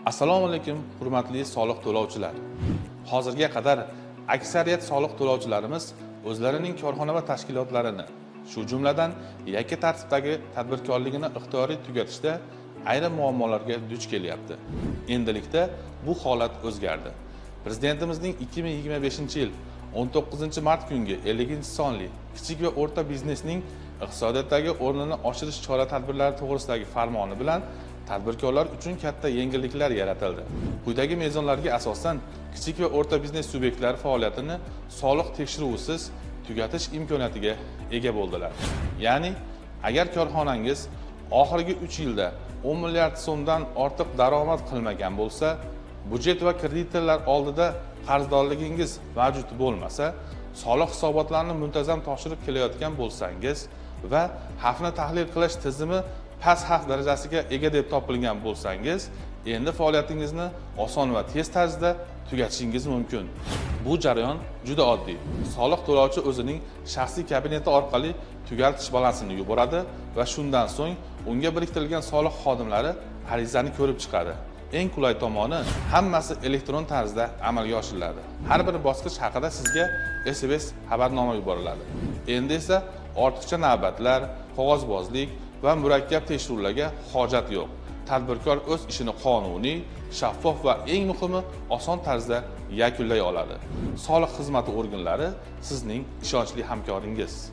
Assalomu alaykum, hurmatli soliq to'lovchilar. Hozirga qadar aksariyat soliq to'lovchilarimiz o'zlarining korxona va tashkilotlarini, shu jumladan yakka tartibdagi tadbirkorligini ixtiyoriy tugatishda ayrim muammolarga duch kelyapti. Endilikda bu holat o'zgardi. Prezidentimizning 2025-yil 19-mart kungi 50-sonli kichik va o'rta biznesning iqtisodiyotdagi o'rnini oshirish chora-tadbirlari to'g'risidagi farmoni bilan tadbirkorlar uchun katta yengilliklar yaratildi. Quyidagi mezonlarga asosan kichik va o'rta biznes subyektlari faoliyatini soliq tekshiruvisiz tugatish imkoniyatiga ega bo'ldilar. Ya'ni, agar korxonangiz oxirgi 3 yilda 10 milliard so'mdan ortiq daromad qilmagan bo'lsa, budjet va kreditlar oldida qarzdorligingiz mavjud bo'lmasa, soliq hisobotlarini muntazam topshirib kelayotgan bo'lsangiz va xavfni tahlil qilish tizimi past xavf darajasiga ega deb topilgan bo'lsangiz, endi faoliyatingizni oson va tez tarzda tugatishingiz mumkin. Bu jarayon juda oddiy. Soliq to'lovchi o'zining shaxsiy kabineti orqali tugatish balansini yuboradi va shundan so'ng unga biriktirilgan soliq xodimlari arizani ko'rib chiqadi. Eng qulay tomoni, hammasi elektron tarzda amalga oshiriladi. Har bir bosqich haqida sizga SMS xabarnoma yuboriladi. Endi esa ortiqcha navbatlar, qog'ozbozlik va murakkab tekshiruvlarga hojat yo'q. Tadbirkor o'z ishini qonuniy, shaffof va eng muhimi oson tarzda yakunlay oladi. Soliq xizmati organlari sizning ishonchli hamkoringiz.